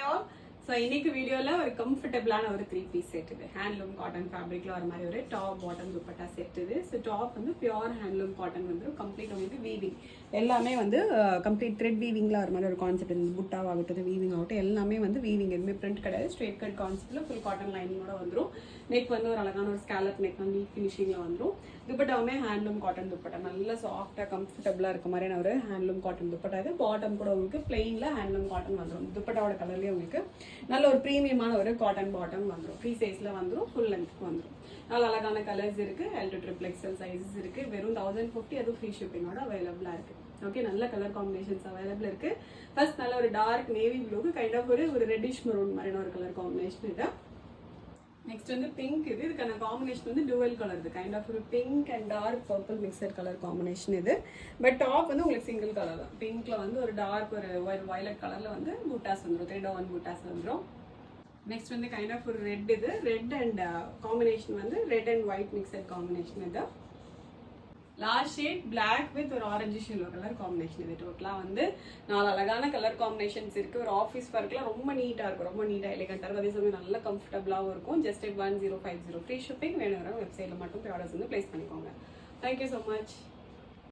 All. So இன்னைக்கு வீடியோவில் ஒரு கம்ஃபர்டபுளான ஒரு 3-piece செட் இது. ஹேண்ட்லூம் காட்டன் ஃபேப்ரிக்ல வர மாதிரி ஒரு டாப் பாட்டம் துப்பட்டா செட் இது. ஸோ டாப் வந்து பியூர் ஹேண்ட்லூம் காட்டன் வந்துடும். கம்ப்ளீட் உங்களுக்கு வீவிங் எல்லாமே வந்து கம்ப்ளீட் த்ரெட் வீவிங்ல வர மாதிரி ஒரு கான்செப்ட். இந்த புட்டாவாகட்டும் வீவிங் ஆகட்டும் எல்லாமே வந்து வீவிங், எதுவுமே பிரிண்ட் கிடையாது. ஸ்ட்ரெயிட் கட் கான்செப்ட்ல ஃபுல் காட்டன் லைனிங்கோட வந்துடும். நெக் வந்து ஒரு அழகான ஒரு ஸ்கேலப் நெக் வந்து ஃபினிஷிங்ல வந்துடும். துப்பட்டாவுமே ஹேண்ட்லூம் காட்டன் துப்பட்டா, நல்ல சாஃப்டாக கம்ஃபர்டபுளாக இருக்க மாதிரியான ஒரு ஹேண்ட்லூம் காட்டன் துப்பட்டா இது. பாட்டம் கூட உங்களுக்கு பிளெயினில் ஹேண்ட்லூம் காட்டன் வந்துடும். துப்பட்டாவோட கலர்லேயே உங்களுக்கு நல்ல ஒரு ப்ரீமியமான ஒரு காட்டன் பாட்டம் வந்துடும். ஃப்ரீ சைஸில் வந்துடும், ஃபுல் லென்த்துக்கு வந்துடும். நல்ல அழகான கலர்ஸ் இருக்குது. L to XXL சைஸஸ் இருக்குது. வெறும் 1050, அதுவும் ஃப்ரீ ஷிப்பிங்கோட அவைலபிளாக இருக்குது. ஓகே, நல்ல கலர் காம்பினேஷன்ஸ் அவைலபிள் இருக்குது. ஃபர்ஸ்ட் நல்ல ஒரு டார்க் நேவி ப்ளூக்கு கைண்ட் ஆஃப் ஒரு ரெட்டிஷ் மெரூன் மாதிரியான ஒரு கலர் காம்பினேஷன் இது. நெக்ஸ்ட் வந்து பிங்க் இது. இதுக்கான காம்பினேஷன் வந்து டுவல் கலர். இது கைண்ட் ஆஃப் ஒரு pink and dark purple mixture colour combination இது. பட் டாப் வந்து உங்களுக்கு சிங்கிள் கலர் தான். பிங்க்ல வந்து ஒரு டார்க் ஒரு வயலட் கலர்ல வந்து பூட்டாஸ் வந்துடும். 3-1 பூட்டாஸ் வந்துடும். நெக்ஸ்ட் வந்து கைண்ட் ஆஃப் ஒரு ரெட் இது. ரெட் அண்ட் காம்பினேஷன் வந்து red and white mixture combination இது. லாஸ்ட் ஷேட் பிளாக் வித் ஒரு ஆரஞ்சு ஷில்லோ கலர் காம்பினேஷன். இது டோட்டலாக வந்து 4 அழகான கலர் காம்பினேஷன்ஸ் இருக்குது. ஒரு ஆஃபீஸ் ஒர்க்லாம் ரொம்ப நீட்டாக இருக்கும், ரொம்ப நீட்டாக எலிகண்டாக இருக்கும். அதே சமயம் நல்ல கம்ஃபர்டபுளாகவும் இருக்கும். Just 1050 free shipping. வேணுங்கிற வெப்சைட்டில் மட்டும் ஆர்டர்ஸ் வந்து ப்ளேஸ் பண்ணிக்கோங்க. Thank you so much.